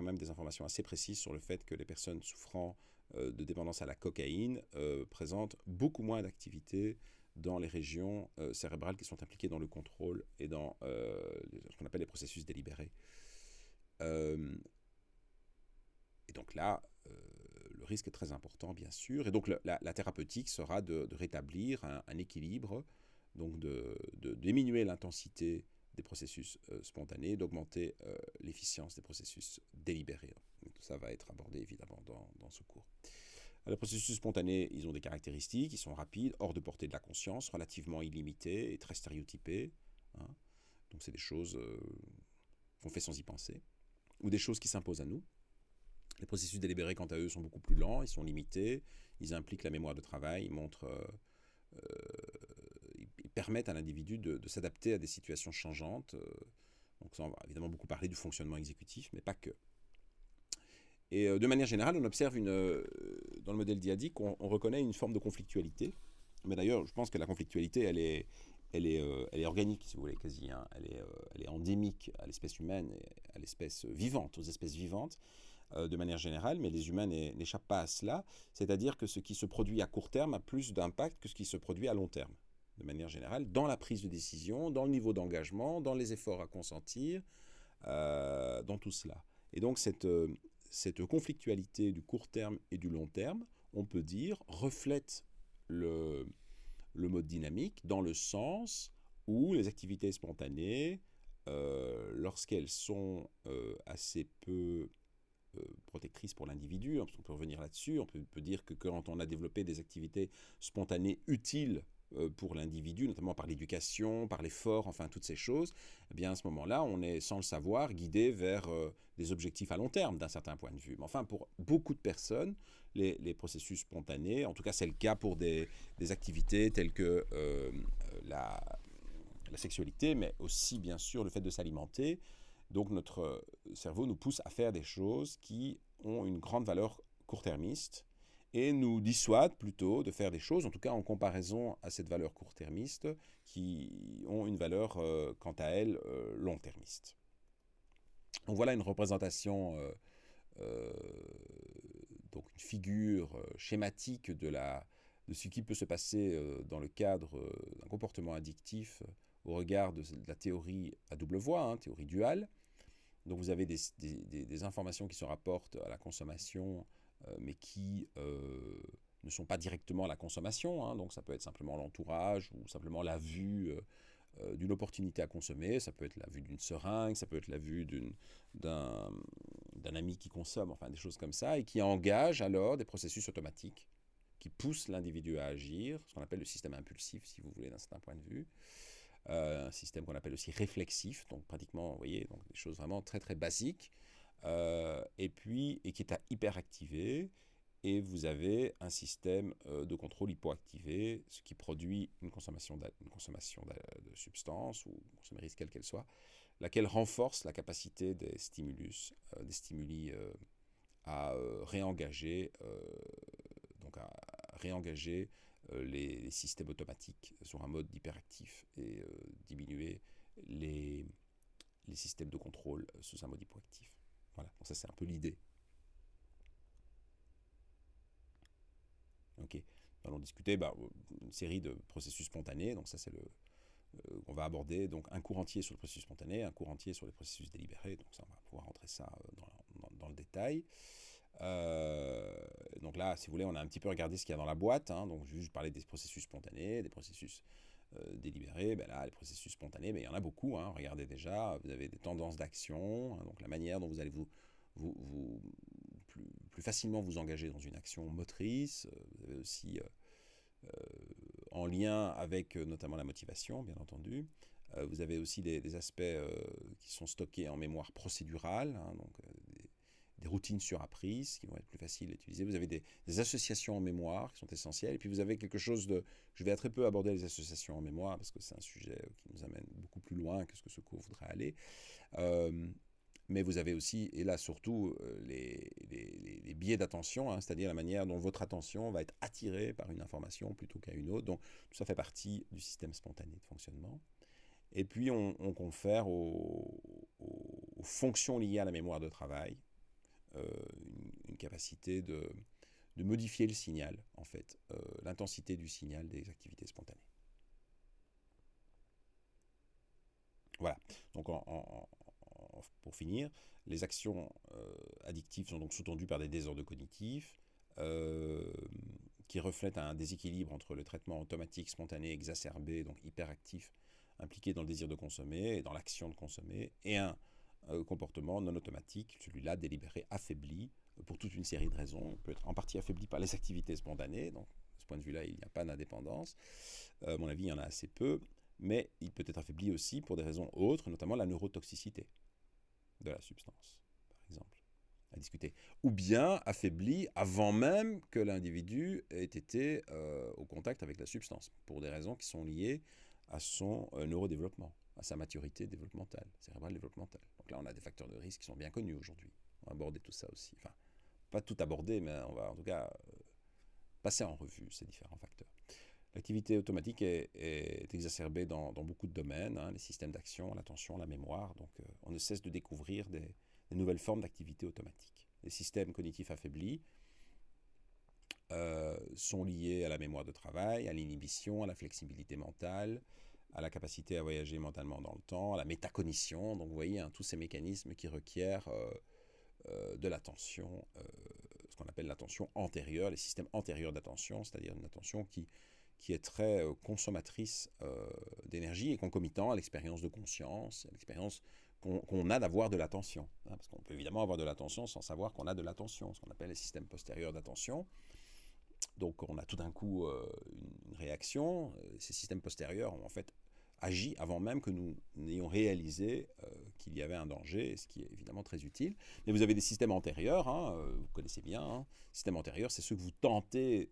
même des informations assez précises sur le fait que les personnes souffrant de dépendance à la cocaïne présentent beaucoup moins d'activité dans les régions cérébrales qui sont impliquées dans le contrôle et dans ce qu'on appelle les processus délibérés. Et donc là, le risque est très important, bien sûr. Et donc la thérapeutique sera de rétablir un équilibre, donc de diminuer l'intensité des processus spontanés, d'augmenter l'efficience des processus délibérés. Et tout ça va être abordé évidemment dans ce cours. Les processus spontanés, ils ont des caractéristiques, ils sont rapides, hors de portée de la conscience, relativement illimités et très stéréotypés. Hein. Donc c'est des choses qu'on fait sans y penser, ou des choses qui s'imposent à nous. Les processus délibérés, quant à eux, sont beaucoup plus lents, ils sont limités, ils impliquent la mémoire de travail, ils permettent à l'individu de s'adapter à des situations changeantes. Donc ça, on va évidemment beaucoup parler du fonctionnement exécutif, mais pas que. Et de manière générale, on observe dans le modèle Diadic, on reconnaît une forme de conflictualité. Mais d'ailleurs, je pense que la conflictualité, elle est organique, si vous voulez, quasi. Hein. Elle est endémique à l'espèce humaine, à l'espèce vivante, aux espèces vivantes, de manière générale, mais les humains n'échappent pas à cela. C'est-à-dire que ce qui se produit à court terme a plus d'impact que ce qui se produit à long terme, de manière générale, dans la prise de décision, dans le niveau d'engagement, dans les efforts à consentir, dans tout cela. Et donc cette conflictualité du court terme et du long terme, on peut dire, reflète le mode dynamique dans le sens où les activités spontanées, lorsqu'elles sont assez peu protectrices pour l'individu, on peut revenir là-dessus, on peut dire que quand on a développé des activités spontanées utiles pour l'individu, notamment par l'éducation, par l'effort, enfin toutes ces choses, eh bien à ce moment-là, on est sans le savoir guidé vers des objectifs à long terme d'un certain point de vue. Mais enfin, pour beaucoup de personnes, les processus spontanés, en tout cas c'est le cas pour des activités telles que la sexualité, mais aussi bien sûr le fait de s'alimenter. Donc notre cerveau nous pousse à faire des choses qui ont une grande valeur court-termiste et nous dissuade plutôt de faire des choses, en tout cas en comparaison à cette valeur court-termiste, qui ont une valeur, quant à elles, long-termiste. Donc voilà une représentation, donc une figure schématique de ce qui peut se passer dans le cadre d'un comportement addictif au regard de la théorie à double voie, hein, théorie duale. Donc vous avez des informations qui se rapportent à la consommation, mais qui ne sont pas directement la consommation. Hein. Donc ça peut être simplement l'entourage ou simplement la vue d'une opportunité à consommer. Ça peut être la vue d'une seringue, ça peut être la vue d'un ami qui consomme, enfin des choses comme ça, et qui engagent alors des processus automatiques qui poussent l'individu à agir, ce qu'on appelle le système impulsif, si vous voulez, d'un certain point de vue. Un système qu'on appelle aussi réflexif, donc pratiquement, vous voyez, donc des choses vraiment très très basiques, et qui est à hyperactiver, et vous avez un système de contrôle hypoactivé, ce qui produit une consommation de substances, ou consommérisme quelle qu'elle soit, laquelle renforce la capacité des stimuli à réengager, les systèmes automatiques sur un mode hyperactif et diminuer les, les systèmes de contrôle sous un mode hypoactif. Voilà, donc ça c'est un peu l'idée. Ok, nous allons discuter une série de processus spontanés, donc ça c'est on va aborder donc un cours entier sur le processus spontané, un cours entier sur les processus délibérés, donc ça on va pouvoir rentrer ça dans le détail. Donc là, si vous voulez, on a un petit peu regardé ce qu'il y a dans la boîte, hein, donc je vais juste parler des processus spontanés, des processus délibérés. Là, les processus spontanés, il y en a beaucoup, hein, regardez déjà, vous avez des tendances d'action, hein, donc la manière dont vous allez vous plus facilement vous engager dans une action motrice. Vous avez aussi en lien avec notamment la motivation, bien entendu. Vous avez aussi des aspects qui sont stockés en mémoire procédurale, hein, donc des routines surapprises qui vont être plus faciles à utiliser. Vous avez des associations en mémoire qui sont essentielles. Et puis vous avez quelque chose de... Je vais très peu aborder les associations en mémoire parce que c'est un sujet qui nous amène beaucoup plus loin que ce que ce cours voudrait aller. Mais vous avez aussi, et là surtout, les biais d'attention, hein, c'est-à-dire la manière dont votre attention va être attirée par une information plutôt qu'à une autre. Donc tout ça fait partie du système spontané de fonctionnement. Et puis on confère aux fonctions liées à la mémoire de travail une capacité de modifier le signal, en fait, l'intensité du signal des activités spontanées. Voilà, donc pour finir, les actions addictives sont donc sous-tendues par des désordres cognitifs qui reflètent un déséquilibre entre le traitement automatique spontané exacerbé, donc hyperactif, impliqué dans le désir de consommer et dans l'action de consommer, et un comportement non automatique, celui-là délibéré, affaibli, pour toute une série de raisons. Il peut être en partie affaibli par les activités spontanées, donc de ce point de vue-là, il n'y a pas d'indépendance. À mon avis, il y en a assez peu, mais il peut être affaibli aussi pour des raisons autres, notamment la neurotoxicité de la substance, par exemple, à discuter. Ou bien affaibli avant même que l'individu ait été au contact avec la substance, pour des raisons qui sont liées à son neurodéveloppement, à sa maturité développementale, cérébrale développementale. Donc là, on a des facteurs de risque qui sont bien connus aujourd'hui. On va aborder tout ça aussi. Enfin, pas tout aborder, mais on va en tout cas passer en revue ces différents facteurs. L'activité automatique est exacerbée dans beaucoup de domaines, hein, les systèmes d'action, l'attention, la mémoire. Donc on ne cesse de découvrir des nouvelles formes d'activité automatique. Les systèmes cognitifs affaiblis sont liés à la mémoire de travail, à l'inhibition, à la flexibilité mentale, à la capacité à voyager mentalement dans le temps, à la métacognition. Donc vous voyez, hein, tous ces mécanismes qui requièrent de l'attention, ce qu'on appelle l'attention antérieure, les systèmes antérieurs d'attention, c'est-à-dire une attention qui est très consommatrice d'énergie et concomitant à l'expérience de conscience, à l'expérience qu'on a d'avoir de l'attention. Hein, parce qu'on peut évidemment avoir de l'attention sans savoir qu'on a de l'attention, ce qu'on appelle les systèmes postérieurs d'attention. Donc on a tout d'un coup une réaction. Ces systèmes postérieurs ont en fait agi avant même que nous n'ayons réalisé qu'il y avait un danger, ce qui est évidemment très utile. Mais vous avez des systèmes antérieurs, hein, vous connaissez bien. Hein. Systèmes antérieurs, c'est ceux que vous tentez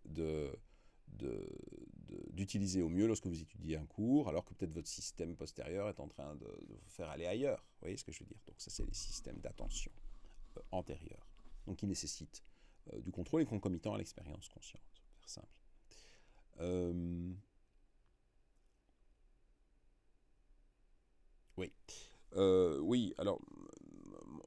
d'utiliser au mieux lorsque vous étudiez un cours, alors que peut-être votre système postérieur est en train de vous faire aller ailleurs. Vous voyez ce que je veux dire? Donc ça, c'est les systèmes d'attention antérieurs, donc qui nécessitent du contrôle et concomitant à l'expérience consciente, pour faire simple. Oui. Oui, alors,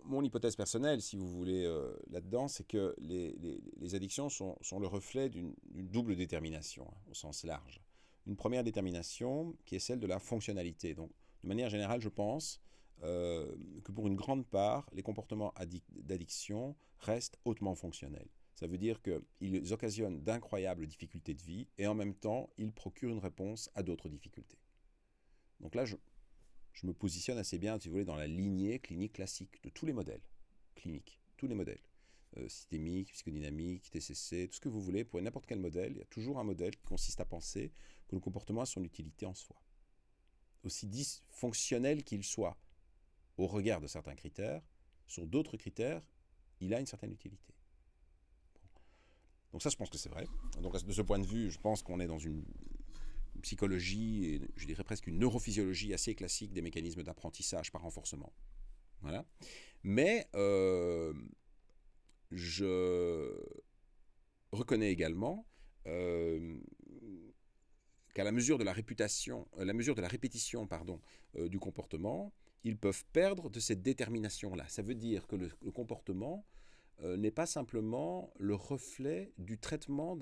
mon hypothèse personnelle, si vous voulez, là-dedans, c'est que les addictions sont le reflet d'une double détermination, hein, au sens large. Une première détermination qui est celle de la fonctionnalité. Donc, de manière générale, je pense que pour une grande part, les comportements d'addiction restent hautement fonctionnels. Ça veut dire qu'ils occasionnent d'incroyables difficultés de vie et en même temps, ils procurent une réponse à d'autres difficultés. Donc là, je me positionne assez bien, si vous voulez, dans la lignée clinique classique de tous les modèles cliniques, tous les modèles, systémiques, psychodynamiques, TCC, tout ce que vous voulez. Pour n'importe quel modèle, il y a toujours un modèle qui consiste à penser que le comportement a son utilité en soi. Aussi dysfonctionnel qu'il soit au regard de certains critères, sur d'autres critères, il a une certaine utilité. Bon. Donc ça, je pense que c'est vrai. Donc de ce point de vue, je pense qu'on est dans une psychologie, et je dirais presque une neurophysiologie assez classique des mécanismes d'apprentissage par renforcement. Voilà. Mais je reconnais également qu'à la mesure de la répétition du comportement, ils peuvent perdre de cette détermination-là. Ça veut dire que le comportement n'est pas simplement le reflet du traitement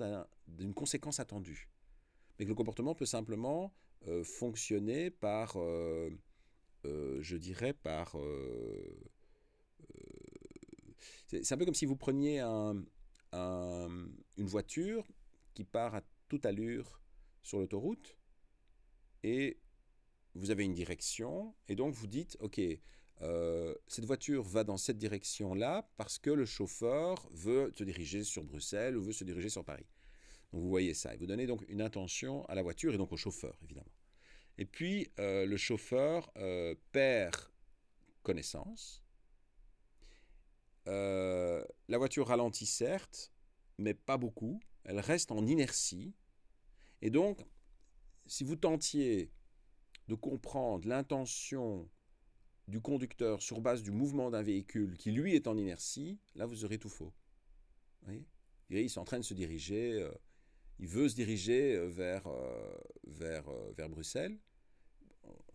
d'une conséquence attendue, mais que le comportement peut simplement fonctionner par, je dirais, c'est un peu comme si vous preniez une voiture qui part à toute allure sur l'autoroute et vous avez une direction et donc vous dites, ok, cette voiture va dans cette direction-là parce que le chauffeur veut se diriger sur Bruxelles ou veut se diriger sur Paris. Donc vous voyez ça et vous donnez donc une intention à la voiture et donc au chauffeur évidemment. Et puis le chauffeur perd connaissance. La voiture ralentit certes, mais pas beaucoup. Elle reste en inertie. Et donc, si vous tentiez de comprendre l'intention du conducteur sur base du mouvement d'un véhicule qui, lui, est en inertie, là, vous aurez tout faux. Vous voyez ? Et ils sont en train de se diriger, il veut se diriger vers Bruxelles.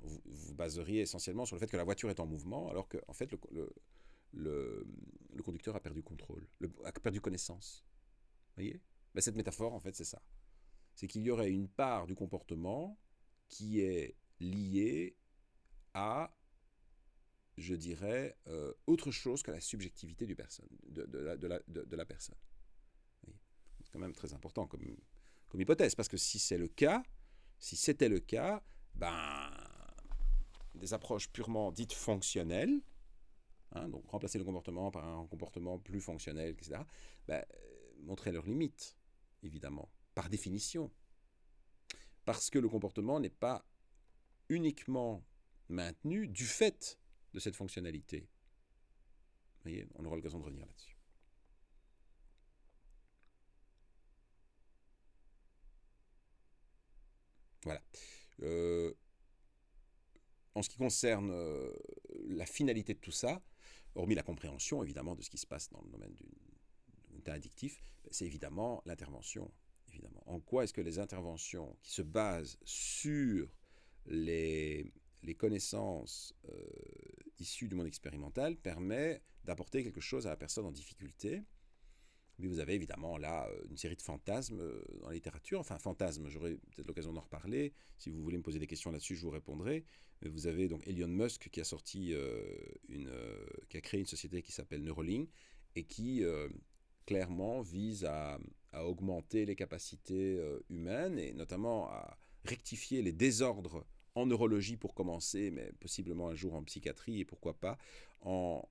Vous baseriez essentiellement sur le fait que la voiture est en mouvement, alors qu'en fait, le conducteur a perdu contrôle, a perdu connaissance. Vous voyez ? Ben, cette métaphore, en fait, c'est ça. C'est qu'il y aurait une part du comportement qui est liée à, je dirais, autre chose que la subjectivité de la personne. C'est quand même très important comme hypothèse, parce que si c'était le cas, ben, des approches purement dites fonctionnelles, donc remplacer le comportement par un comportement plus fonctionnel, etc., ben, montrer leurs limites, évidemment, par définition. Parce que le comportement n'est pas uniquement maintenu du fait de cette fonctionnalité. Vous voyez, on aura l'occasion de revenir là-dessus. Voilà. En ce qui concerne la finalité de tout ça, hormis la compréhension, évidemment, de ce qui se passe dans le domaine du état addictif, c'est évidemment l'intervention. Évidemment. En quoi est-ce que les interventions qui se basent sur les connaissances issues du monde expérimental permettent d'apporter quelque chose à la personne en difficulté? Mais vous avez évidemment là une série de fantasmes dans la littérature. Enfin, fantasmes, j'aurai peut-être l'occasion d'en reparler. Si vous voulez me poser des questions là-dessus, je vous répondrai. Mais vous avez donc Elon Musk qui a sorti qui a créé une société qui s'appelle Neuralink et qui clairement vise à augmenter les capacités humaines et notamment à rectifier les désordres en neurologie pour commencer, mais possiblement un jour en psychiatrie et pourquoi pas en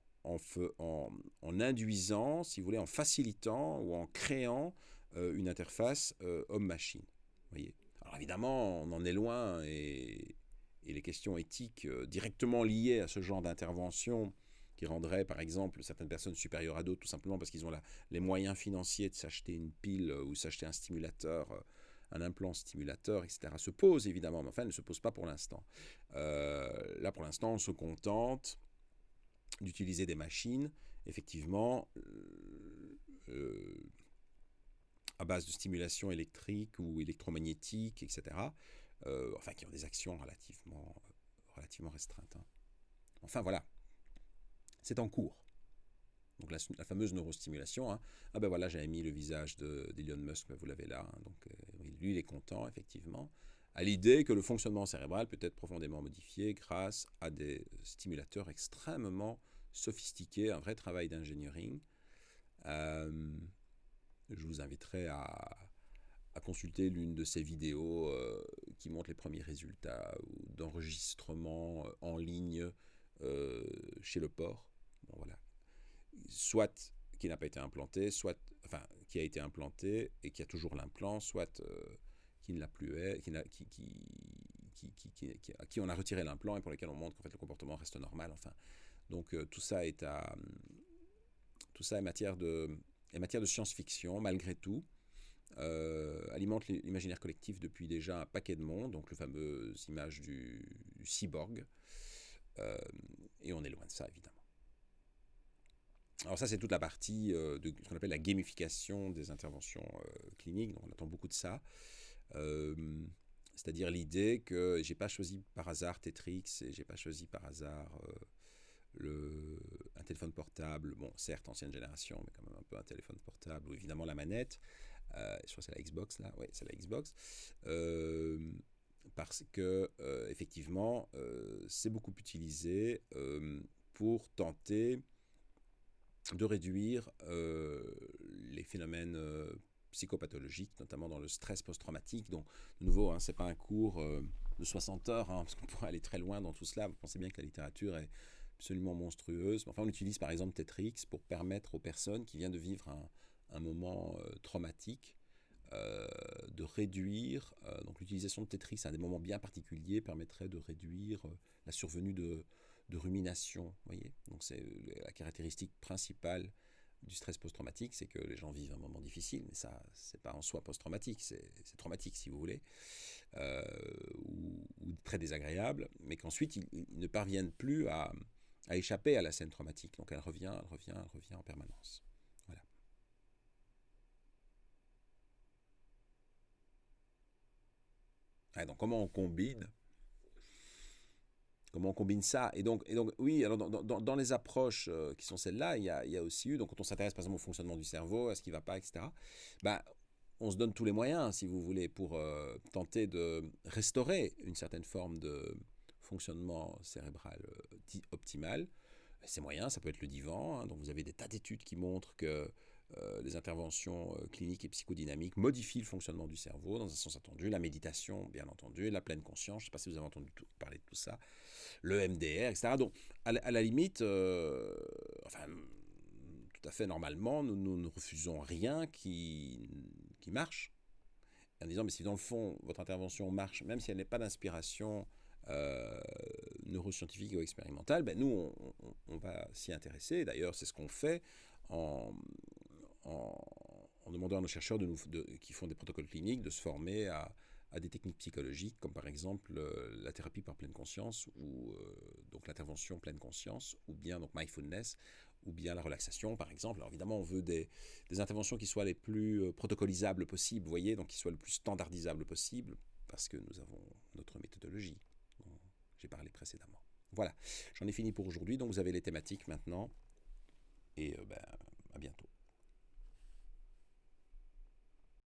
induisant, si vous voulez, en facilitant ou en créant une interface homme-machine. Voyez. Alors évidemment, on en est loin et les questions éthiques directement liées à ce genre d'intervention qui rendrait, par exemple, certaines personnes supérieures à d'autres, tout simplement parce qu'ils ont les moyens financiers de s'acheter une pile ou s'acheter un stimulateur, un implant stimulateur, etc., se posent évidemment, mais enfin, elles ne se posent pas pour l'instant. Là, pour l'instant, on se contente d'utiliser des machines, effectivement, à base de stimulation électrique ou électromagnétique, etc., enfin, qui ont des actions relativement restreintes. Enfin, voilà. C'est en cours. Donc la fameuse neurostimulation. Ah ben voilà, j'avais mis le visage d'Elon Musk, ben vous l'avez là. Donc lui, il est content, effectivement, à l'idée que le fonctionnement cérébral peut être profondément modifié grâce à des stimulateurs extrêmement sophistiqués, un vrai travail d'engineering. Je vous inviterai à consulter l'une de ces vidéos qui montre les premiers résultats d'enregistrement en ligne chez le porc. Bon, voilà. Soit qui n'a pas été implanté, soit qui a été implanté et qui a toujours l'implant, soit qui ne l'a plus, qui on a retiré l'implant et pour lequel on montre qu'en fait le comportement reste normal. Enfin, donc tout ça est matière de science-fiction malgré tout. alimente l'imaginaire collectif depuis déjà un paquet de monde, donc le fameux image du cyborg. Et on est loin de ça, évidemment. Alors ça, c'est toute la partie de ce qu'on appelle la gamification des interventions cliniques. Donc on attend beaucoup de ça. C'est-à-dire l'idée que j'ai pas choisi par hasard Tetrix et j'ai pas choisi par hasard un téléphone portable, bon certes ancienne génération, mais quand même un peu un téléphone portable, ou évidemment la manette, je crois que c'est la Xbox là, oui c'est la Xbox, parce que effectivement c'est beaucoup utilisé pour tenter de réduire les phénomènes psychopathologiques, notamment dans le stress post-traumatique. Donc, de nouveau, ce n'est pas un cours de 60 heures, parce qu'on pourrait aller très loin dans tout cela. Vous pensez bien que la littérature est absolument monstrueuse. Enfin, on utilise par exemple Tetrix pour permettre aux personnes qui viennent de vivre un moment traumatique de réduire. Donc, l'utilisation de Tetrix à des moments bien particuliers permettrait de réduire la survenue de rumination. Voyez, donc c'est la caractéristique principale du stress post-traumatique, c'est que les gens vivent un moment difficile, mais ça, c'est pas en soi post-traumatique, c'est traumatique si vous voulez, ou très désagréable, mais qu'ensuite ils ne parviennent plus à échapper à la scène traumatique. Donc elle revient en permanence. Voilà. Donc comment on combine ça et donc, oui, alors dans les approches qui sont celles-là, il y a aussi eu, donc quand on s'intéresse par exemple au fonctionnement du cerveau, à ce qui ne va pas, etc., bah, on se donne tous les moyens, si vous voulez, pour tenter de restaurer une certaine forme de fonctionnement cérébral optimal. Ces moyens, ça peut être le divan, donc vous avez des tas d'études qui montrent que les interventions cliniques et psychodynamiques modifient le fonctionnement du cerveau dans un sens attendu, la méditation, bien entendu, la pleine conscience, je ne sais pas si vous avez entendu parler de tout ça, le MDR, etc. Donc, à la limite, enfin, tout à fait normalement, nous ne refusons rien qui marche. En disant, mais si dans le fond, votre intervention marche, même si elle n'est pas d'inspiration neuroscientifique ou expérimentale, ben nous, on va s'y intéresser. D'ailleurs, c'est ce qu'on fait en demandant à nos chercheurs qui font des protocoles cliniques de se former à des techniques psychologiques, comme par exemple la thérapie par pleine conscience, ou donc l'intervention pleine conscience, ou bien donc mindfulness, ou bien la relaxation, par exemple. Alors évidemment, on veut des interventions qui soient les plus protocolisables possibles, vous voyez, donc qui soient le plus standardisables possible, parce que nous avons notre méthodologie dont j'ai parlé précédemment. Voilà, j'en ai fini pour aujourd'hui, donc vous avez les thématiques maintenant, et à bientôt.